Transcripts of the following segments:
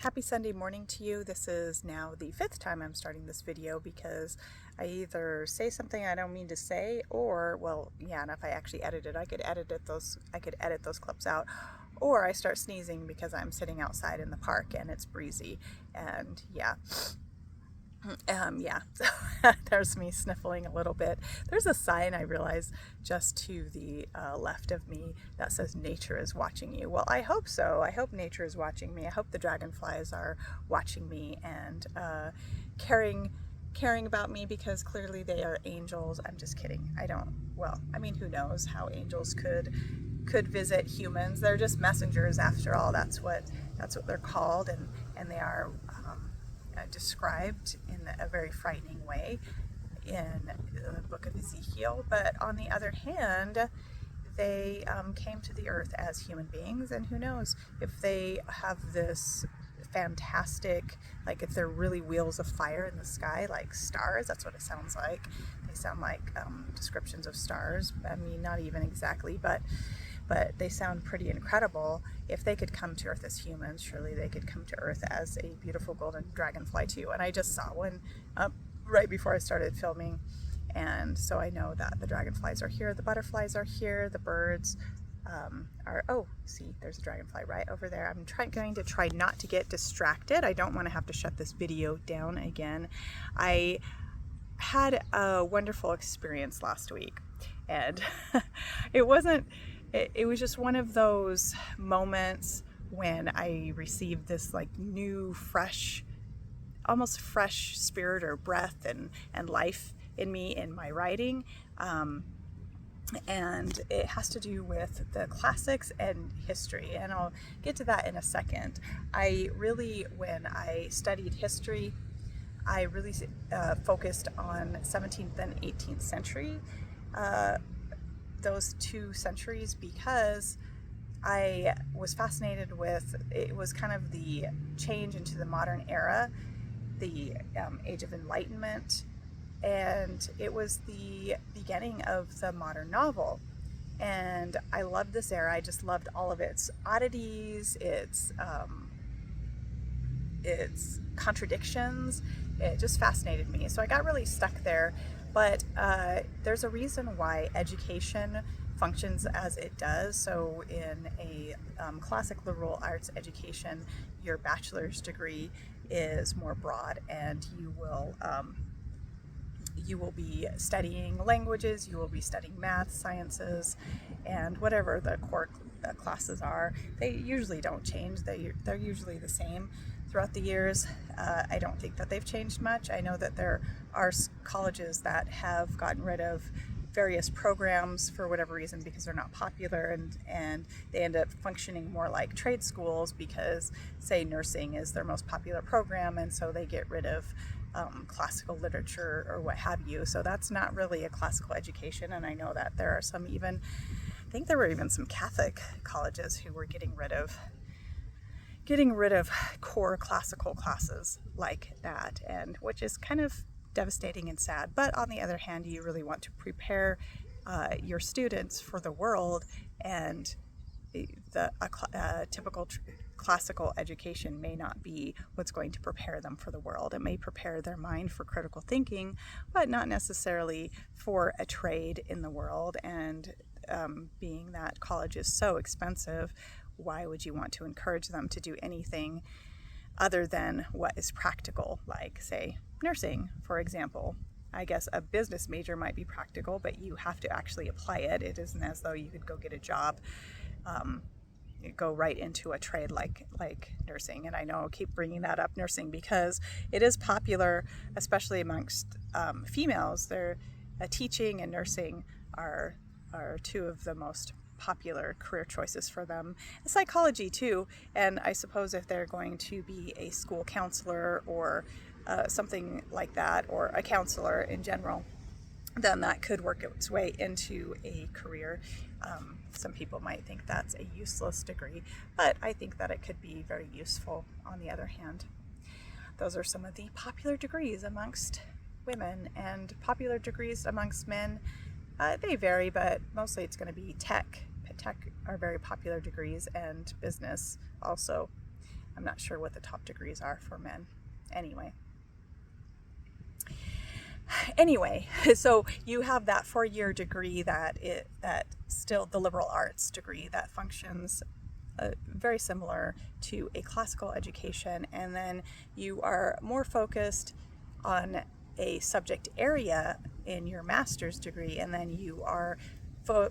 Happy Sunday morning to you. This is now the fifth time I'm starting this video because I either say something I don't mean to say, or, well, yeah, and if I actually edited, I could edit those clips out, or I start sneezing because I'm sitting outside in the park and it's breezy, and yeah. So there's me sniffling a little bit. There's a sign I realize just to the left of me that says nature is watching you. Well, I hope so. I hope nature is watching me. I hope the dragonflies are watching me and caring about me, because clearly they are angels. I'm just kidding. Who knows how angels could visit humans. They're just messengers after all. That's what they're called, and they are described in a very frightening way in the book of Ezekiel. But on the other hand, they came to the earth as human beings, and who knows if they have this fantastic, like if they're really wheels of fire in the sky, like stars. That's what it sounds like. They sound like descriptions of stars. I mean, not even exactly, but they sound pretty incredible. If they could come to Earth as humans, surely they could come to Earth as a beautiful golden dragonfly too. And I just saw one right before I started filming, and so I know that the dragonflies are here, the butterflies are here, the birds see, there's a dragonfly right over there. I'm going to try not to get distracted. I don't want to have to shut this video down again. I had a wonderful experience last week, and it was just one of those moments when I received this like new, fresh, almost fresh spirit or breath and life in me in my writing. And it has to do with the classics and history, and I'll get to that in a second. When I studied history, I really focused on 17th and 18th century, those two centuries, because I was fascinated with, it was kind of the change into the modern era, the Age of Enlightenment, and it was the beginning of the modern novel. And I loved this era. I just loved all of its oddities, its contradictions. It just fascinated me. So I got really stuck there. But there's a reason why education functions as it does. So in a classic liberal arts education, your bachelor's degree is more broad, and you will be studying languages, you will be studying math, sciences, and whatever the core classes are. They usually don't change. They're usually the same throughout the years. I don't think that they've changed much. I know that there are colleges that have gotten rid of various programs for whatever reason, because they're not popular, and they end up functioning more like trade schools, because say nursing is their most popular program, and so they get rid of classical literature or what have you. So that's not really a classical education. And I know that there are I think there were even some Catholic colleges who were getting rid of core classical classes like that, and which is kind of devastating and sad. But on the other hand, you really want to prepare your students for the world, and the typical classical education may not be what's going to prepare them for the world. It may prepare their mind for critical thinking, but not necessarily for a trade in the world. And being that college is so expensive, why would you want to encourage them to do anything other than what is practical, like, say, nursing, for example? I guess a business major might be practical, but you have to actually apply it. It isn't as though you could go get a job, go right into a trade like nursing. And I know I keep bringing that up, nursing, because it is popular, especially amongst females. Teaching and nursing are two of the most popular career choices for them. Psychology too, and I suppose if they're going to be a school counselor or something like that, or a counselor in general, then that could work its way into a career. Some people might think that's a useless degree, but I think that it could be very useful on the other hand. Those are some of the popular degrees amongst women, and popular degrees amongst men, they vary, but mostly it's going to be tech. Tech are very popular degrees, and business also. I'm not sure what the top degrees are for men. Anyway, so you have that 4-year degree that still the liberal arts degree that functions very similar to a classical education, and then you are more focused on a subject area in your master's degree, and then you are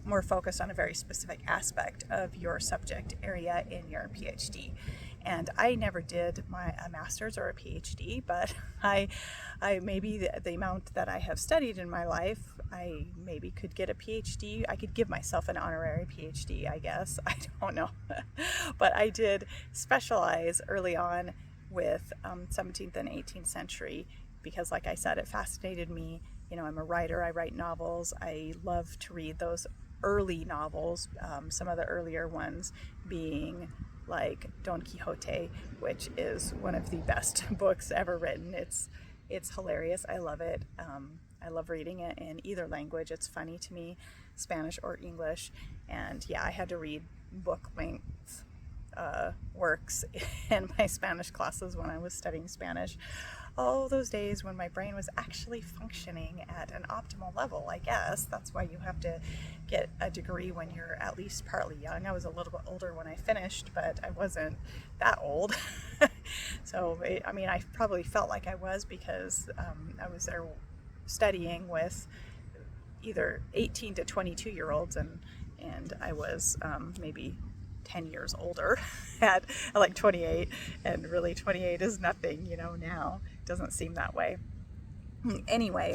more focused on a very specific aspect of your subject area in your PhD. And I never did a master's or a PhD, but I maybe the amount that I have studied in my life, I maybe could get a PhD. I could give myself an honorary PhD, I guess. I don't know. But I did specialize early on with 17th and 18th century because, like I said, it fascinated me. I'm a writer. I write novels. I love to read those early novels, some of the earlier ones being like Don Quixote, which is one of the best books ever written. It's hilarious. I love it. I love reading it in either language. It's funny to me, Spanish or English. And yeah, I had to read book length works in my Spanish classes when I was studying Spanish. Oh, those days when my brain was actually functioning at an optimal level, I guess. That's why you have to get a degree when you're at least partly young. I was a little bit older when I finished, but I wasn't that old. So, I probably felt like I was because I was there studying with either 18 to 22-year-olds, and I was maybe 10 years older at like 28, and really 28 is nothing, now. It doesn't seem that way. Anyway,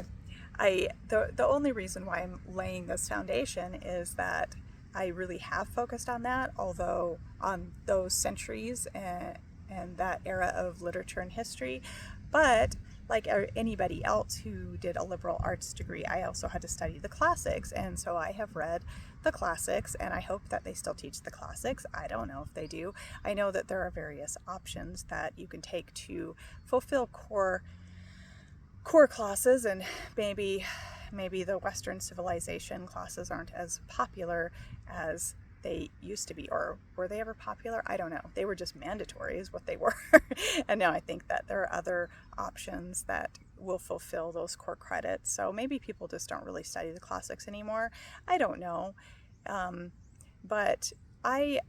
the only reason why I'm laying this foundation is that I really have focused on that, although on those centuries and that era of literature and history. But like anybody else who did a liberal arts degree, I also had to study the classics, and so I have read the classics, and I hope that they still teach the classics. I don't know if they do. I know that there are various options that you can take to fulfill core classes, and maybe the Western civilization classes aren't as popular as they used to be, or were they ever popular? I don't know. They were just mandatory is what they were. And now I think that there are other options that will fulfill those core credits. So maybe people just don't really study the classics anymore. I don't know. But I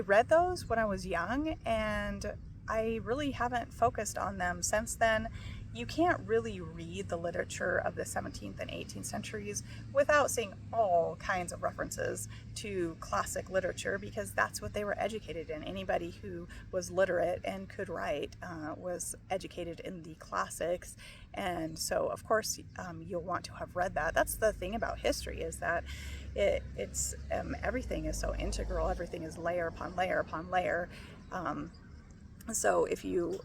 read those when I was young, and I really haven't focused on them since then. You can't really read the literature of the 17th and 18th centuries without seeing all kinds of references to classic literature, because that's what they were educated in. Anybody who was literate and could write was educated in the classics. And so, of course, you'll want to have read that. That's the thing about history, is that it's everything is so integral. Everything is layer upon layer upon layer. So if you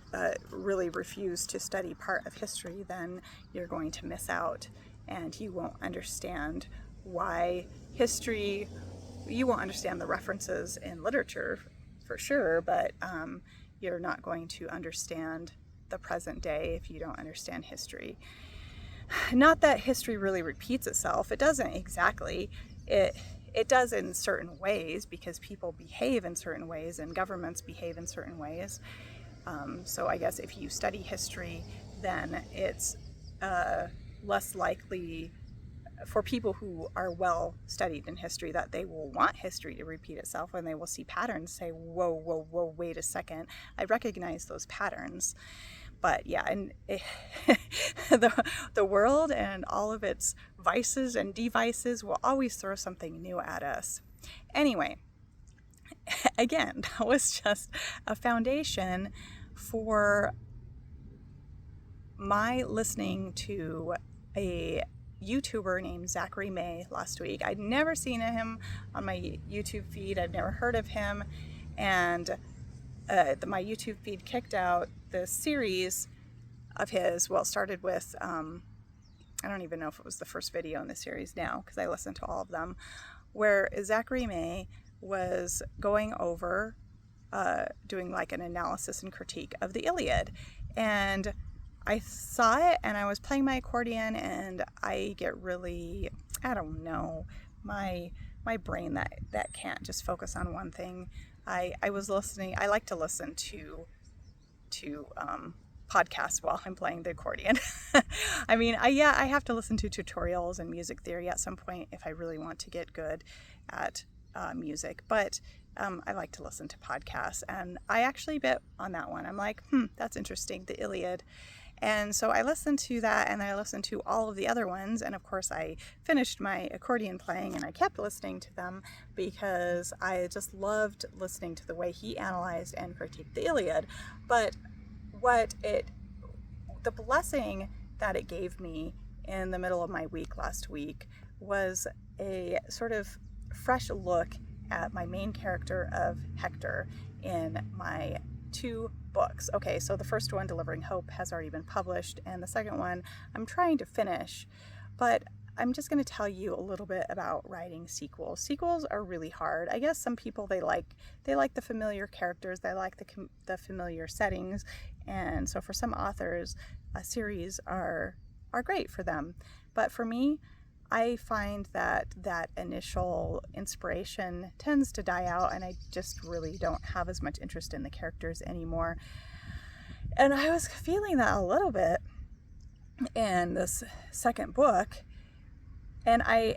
really refuse to study part of history, then you're going to miss out, and you won't understand why history, you won't understand the references in literature for sure, but you're not going to understand the present day if you don't understand history. Not that history really repeats itself. It doesn't exactly. It does in certain ways, because people behave in certain ways and governments behave in certain ways. So I guess if you study history, then it's less likely for people who are well studied in history that they will want history to repeat itself, and they will see patterns, say, whoa, wait a second, I recognize those patterns. But yeah, and the world and all of its vices and devices will always throw something new at us. Anyway, again, that was just a foundation for my listening to a YouTuber named Zachary May last week. I'd never seen him on my YouTube feed. I've never heard of him. And my YouTube feed kicked out this series of his. Well, it started with, I don't even know if it was the first video in the series now, because I listened to all of them, where Zachary May was going over, doing like an analysis and critique of the Iliad. And I saw it, and I was playing my accordion, and I get really, I don't know, my brain that can't just focus on one thing I was listening. I like to listen to podcasts while I'm playing the accordion. I mean, I have to listen to tutorials and music theory at some point if I really want to get good at music. But I like to listen to podcasts, and I actually bit on that one. I'm like, that's interesting, the Iliad. And so I listened to that, and I listened to all of the other ones, and of course I finished my accordion playing, and I kept listening to them because I just loved listening to the way he analyzed and critiqued the Iliad. But the blessing that it gave me in the middle of my week last week was a sort of fresh look at my main character of Hector in my 2 books. Okay, so the first one, Delivering Hope, has already been published, and the second one I'm trying to finish, but I'm just going to tell you a little bit about writing sequels. Sequels are really hard. I guess some people, they like the familiar characters, they like the familiar settings, and so for some authors, a series are great for them. But for me, I find that initial inspiration tends to die out, and I just really don't have as much interest in the characters anymore. And I was feeling that a little bit in this second book, and I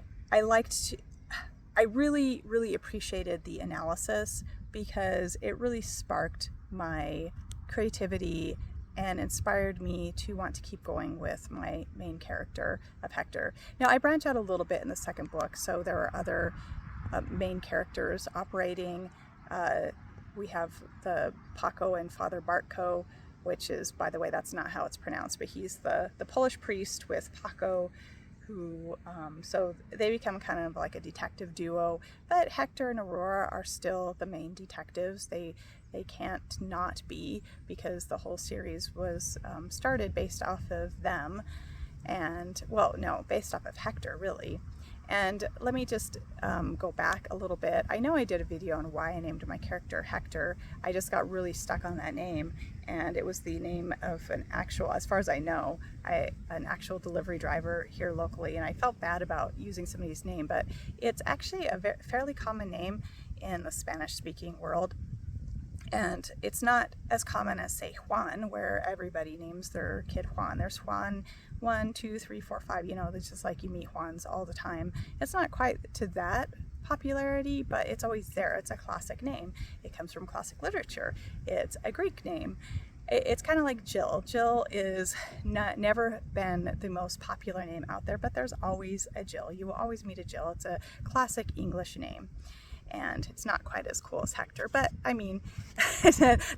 really, really appreciated the analysis because it really sparked my creativity and inspired me to want to keep going with my main character of Hector. Now, I branch out a little bit in the second book, so there are other main characters operating. We have the Paco and Father Bartko, which is, by the way, that's not how it's pronounced, but he's the Polish priest with Paco, who, so they become kind of like a detective duo, but Hector and Aurora are still the main detectives. They can't not be, because the whole series was started based off of them, and, well, no, based off of Hector, really. And let me just go back a little bit. I know I did a video on why I named my character Hector. I just got really stuck on that name, and it was the name of an actual, as far as I know, an actual delivery driver here locally, and I felt bad about using somebody's name, but it's actually a fairly common name in the Spanish-speaking world. And it's not as common as, say, Juan, where everybody names their kid Juan. There's Juan 1, 2, 3, 4, 5, you know, it's just like you meet Juans all the time. It's not quite to that popularity, but it's always there. It's a classic name. It comes from classic literature. It's a Greek name. It's kind of like Jill. Jill is never been the most popular name out there, but there's always a Jill. You will always meet a Jill. It's a classic English name. And it's not quite as cool as Hector, but I mean,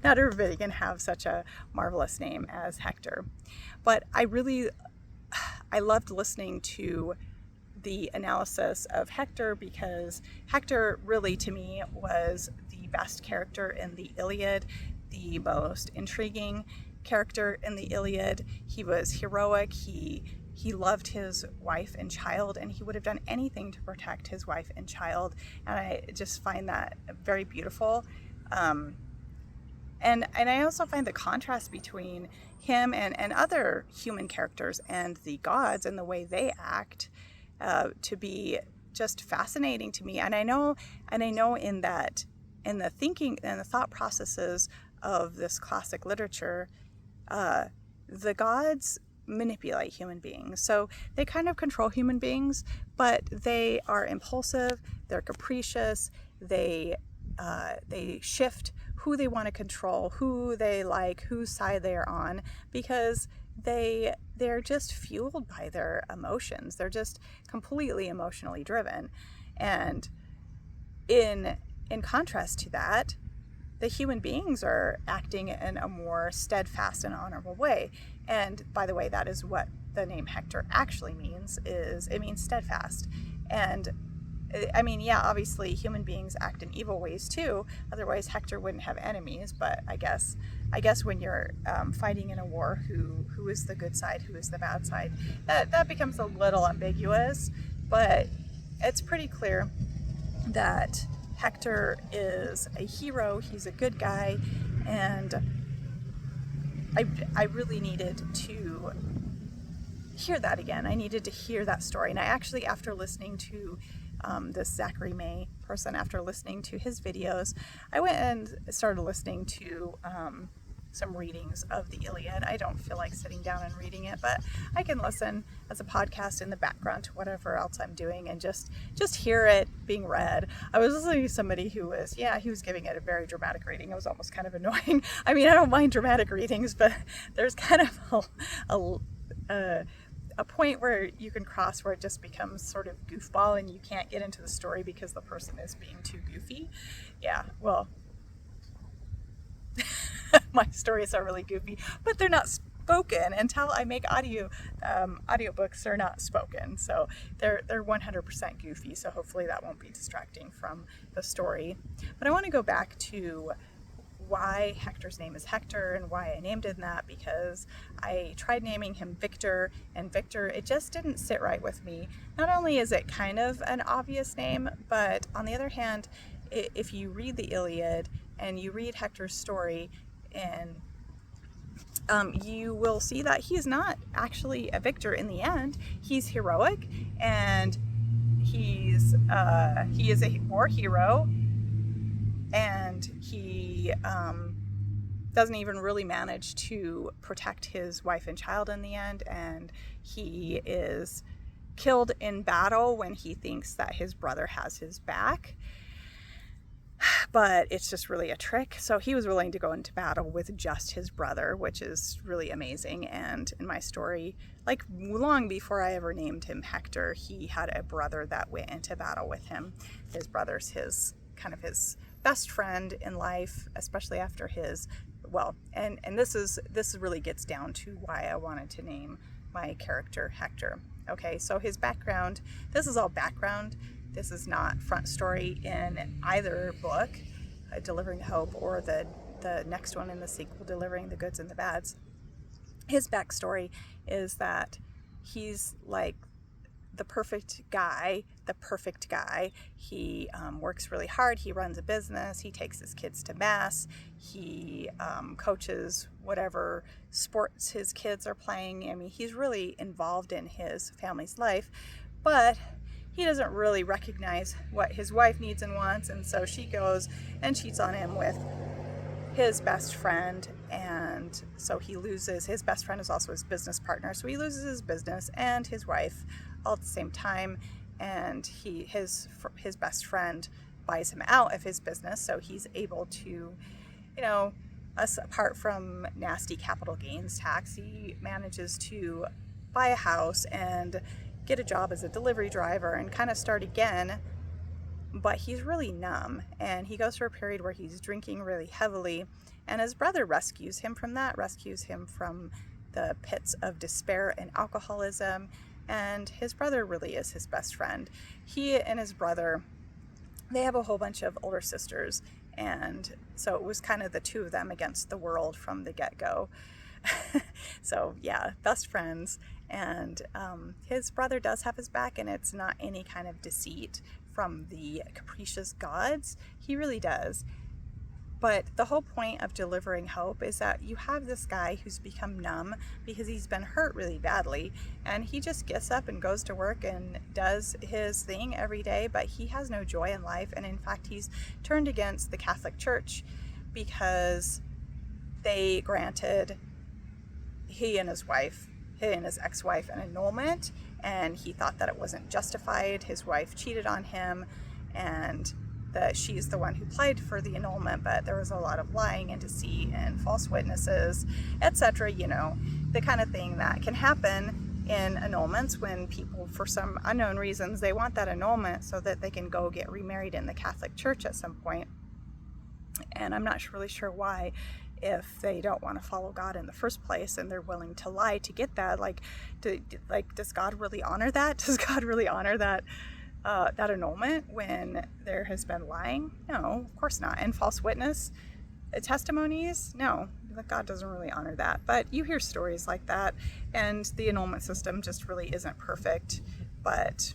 not everybody can have such a marvelous name as Hector. But I loved listening to the analysis of Hector, because Hector really, to me, was the best character in the Iliad, the most intriguing character in the Iliad. He was heroic. He loved his wife and child, and he would have done anything to protect his wife and child. And I just find that very beautiful. And I also find the contrast between him and other human characters and the gods and the way they act to be just fascinating to me. And I know in the thinking and the thought processes of this classic literature, the gods manipulate human beings. So they kind of control human beings, but they are impulsive, they're capricious, they shift who they want to control, who they like, whose side they're on, because they're just fueled by their emotions. They're just completely emotionally driven. And in contrast to that, the human beings are acting in a more steadfast and honorable way. And by the way, that is what the name Hector actually means, it means steadfast. And I mean, yeah, obviously human beings act in evil ways too. Otherwise Hector wouldn't have enemies. But I guess when you're fighting in a war, who is the good side, who is the bad side, that becomes a little ambiguous. But it's pretty clear that Hector is a hero. He's a good guy, and I really needed to hear that again. I needed to hear that story. And I actually, after listening to this Zachary May person after listening to his videos. I went and started listening to some readings of the Iliad. I don't feel like sitting down and reading it, but I can listen as a podcast in the background to whatever else I'm doing and just hear it being read. I was listening to somebody who was, he was giving it a very dramatic reading. It was almost kind of annoying. I mean, I don't mind dramatic readings, but there's kind of a point where you can cross where it just becomes sort of goofball and you can't get into the story because the person is being too goofy. Yeah, well, my stories are really goofy, but they're not spoken. Until I make audiobooks, they're not spoken, so they're 100% goofy, so hopefully that won't be distracting from the story. But I want to go back to why Hector's name is Hector and why I named him that, because I tried naming him Victor, and Victor, it just didn't sit right with me. Not only is it kind of an obvious name, but on the other hand, if you read the Iliad and you read Hector's story, and you will see that he's not actually a victor in the end. He's heroic, and he is a war hero, and he doesn't even really manage to protect his wife and child in the end, and he is killed in battle when he thinks that his brother has his back. But it's just really a trick. So he was willing to go into battle with just his brother, which is really amazing. And in my story, like long before I ever named him Hector, he had a brother that went into battle with him. His brother's his best friend in life, especially after and this really gets down to why I wanted to name my character Hector. Okay, so his background, this is all background. This is not front story in either book, Delivering Hope, or the next one in the sequel, Delivering the Goods and the Bads. His backstory is that he's like the perfect guy. He works really hard. He runs a business. He takes his kids to mass. He coaches whatever sports his kids are playing. I mean, he's really involved in his family's life, but he doesn't really recognize what his wife needs and wants, and so she goes and cheats on him with his best friend, and so he loses. His best friend is also his business partner, so he loses his business and his wife all at the same time, and his best friend buys him out of his business, so he's able to, apart from nasty capital gains tax, he manages to buy a house and get a job as a delivery driver and kind of start again. But he's really numb, and he goes through a period where he's drinking really heavily, and his brother rescues him from the pits of despair and alcoholism, and his brother really is his best friend. He and his brother, they have a whole bunch of older sisters, and so it was kind of the two of them against the world from the get-go. So yeah, best friends, and his brother does have his back, and it's not any kind of deceit from the capricious gods. He really does. But the whole point of Delivering Hope is that you have this guy who's become numb because he's been hurt really badly, and he just gets up and goes to work and does his thing every day, but he has no joy in life. And in fact, he's turned against the Catholic Church because they granted he and his ex-wife an annulment, and he thought that it wasn't justified. His wife cheated on him, and that she's the one who applied for the annulment, but there was a lot of lying and deceit and false witnesses, etc. The kind of thing that can happen in annulments when people, for some unknown reasons, they want that annulment so that they can go get remarried in the Catholic Church at some point. And I'm not really sure why, if they don't want to follow God in the first place and they're willing to lie to get that. Does God really honor that? Does God really honor that annulment when there has been lying? No, of course not. And false witness testimonies? No, God doesn't really honor that. But you hear stories like that, and the annulment system just really isn't perfect. But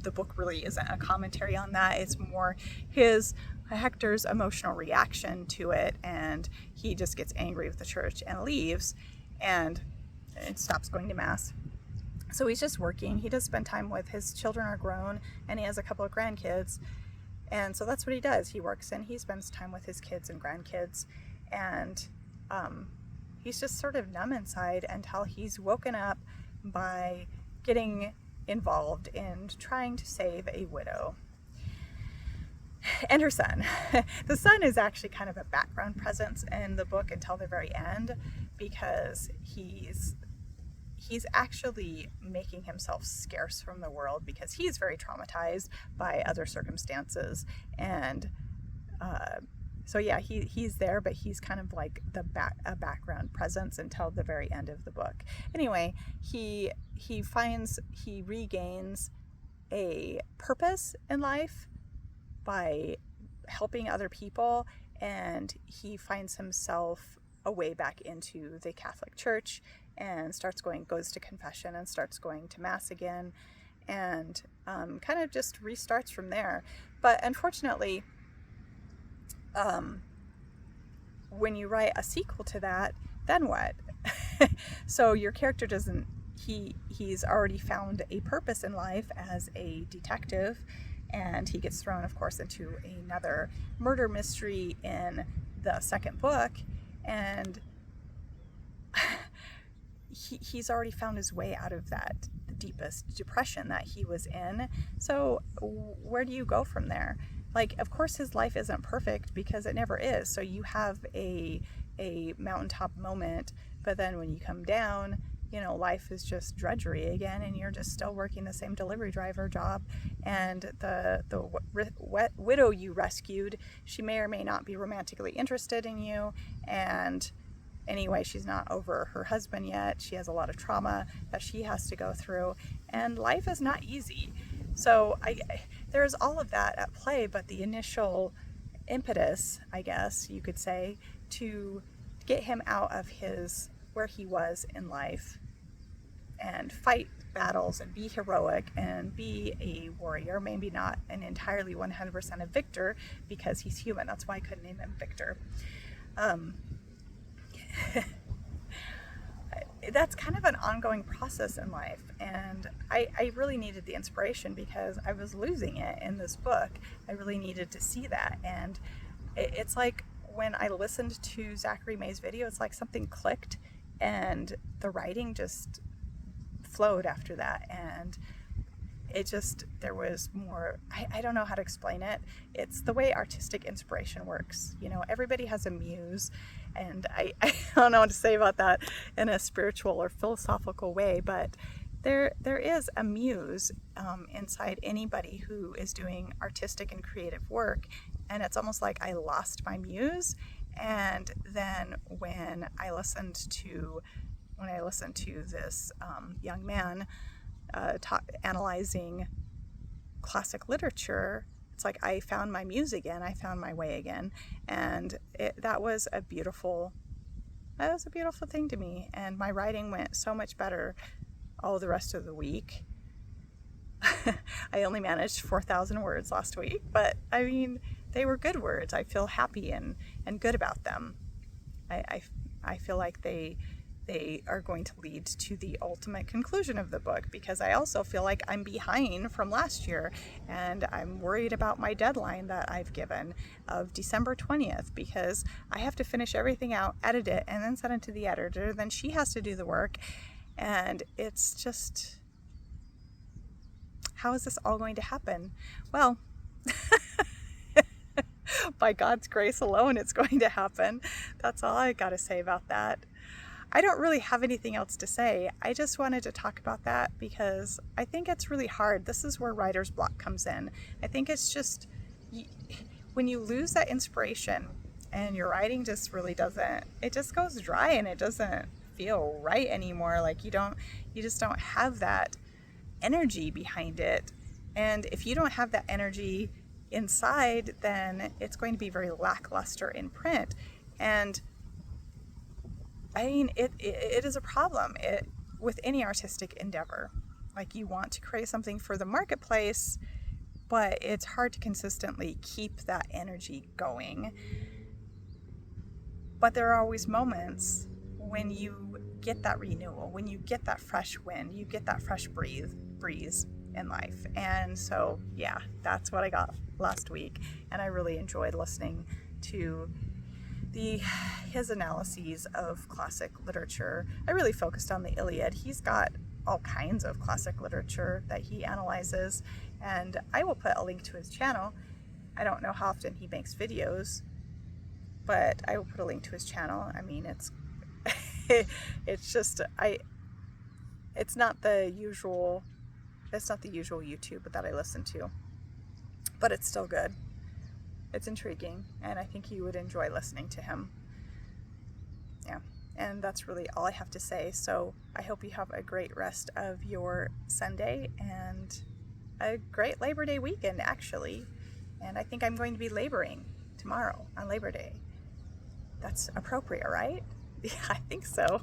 the book really isn't a commentary on that. It's more Hector's emotional reaction to it, and he just gets angry with the church and leaves and stops going to mass. So he's just working. He does spend time with his children are grown, and he has a couple of grandkids. And so that's what he does. He works and he spends time with his kids and grandkids. And he's just sort of numb inside until he's woken up by getting involved in trying to save a widow and her son. The son is actually kind of a background presence in the book until the very end, because he's actually making himself scarce from the world because he's very traumatized by other circumstances. And so yeah, he's there, but he's kind of like a background presence until the very end of the book. Anyway, he regains a purpose in life by helping other people, and he finds himself a way back into the Catholic Church, and goes to confession and starts going to Mass again, and kind of just restarts from there. But unfortunately, when you write a sequel to that, then what? So your character he's already found a purpose in life as a detective, and he gets thrown, of course, into another murder mystery in the second book, and he's already found his way out of the deepest depression that he was in. So where do you go from there? Like, of course his life isn't perfect, because it never is. So you have a mountaintop moment, but then when you come down, life is just drudgery again, and you're just still working the same delivery driver job. And the widow you rescued, she may or may not be romantically interested in you, and anyway, she's not over her husband yet. She has a lot of trauma that she has to go through, and life is not easy. So there's all of that at play, but the initial impetus, I guess you could say, to get him out of where he was in life and fight battles and be heroic and be a warrior, maybe not an entirely 100% a victor, because he's human. That's why I couldn't name him Victor. That's kind of an ongoing process in life, and I really needed the inspiration because I was losing it in this book. I really needed to see that, and it's like when I listened to Zachary May's video, it's like something clicked, and the writing just flowed after that, and there was more. I don't know how to explain it. It's the way artistic inspiration works. Everybody has a muse, and I don't know what to say about that in a spiritual or philosophical way, but there is a muse inside anybody who is doing artistic and creative work, and it's almost like I lost my muse. And then when I listened to this young man analyzing classic literature, it's like I found my muse again. I found my way again, and that was a beautiful thing to me. And my writing went so much better all the rest of the week. I only managed 4,000 words last week, but I mean, they were good words. I feel happy and good about them. I feel like they are going to lead to the ultimate conclusion of the book, because I also feel like I'm behind from last year, and I'm worried about my deadline that I've given of December 20th, because I have to finish everything out, edit it, and then send it to the editor. Then she has to do the work, and it's just, how is this all going to happen? Well, by God's grace alone, it's going to happen. That's all I got to say about that. I don't really have anything else to say. I just wanted to talk about that because I think it's really hard. This is where writer's block comes in. I think it's just, when you lose that inspiration and your writing just really doesn't, it just goes dry and it doesn't feel right anymore. Like you just don't have that energy behind it. And if you don't have that energy inside, then it's going to be very lackluster in print. And I mean, it is a problem with any artistic endeavor. Like, you want to create something for the marketplace, but it's hard to consistently keep that energy going. But there are always moments when you get that renewal, when you get that fresh wind, you get that fresh breeze in life. And so, yeah, that's what I got last week. And I really enjoyed listening to his analyses of classic literature. I really focused on the Iliad. He's got all kinds of classic literature that he analyzes, and I will put a link to his channel. I don't know how often he makes videos, but I will put a link to his channel. I mean, it's it's not the usual YouTube that I listen to, but it's still good. It's intriguing, and I think you would enjoy listening to him. Yeah, and that's really all I have to say. So I hope you have a great rest of your Sunday and a great Labor Day weekend, actually. And I think I'm going to be laboring tomorrow on Labor Day. That's appropriate, right? Yeah, I think so.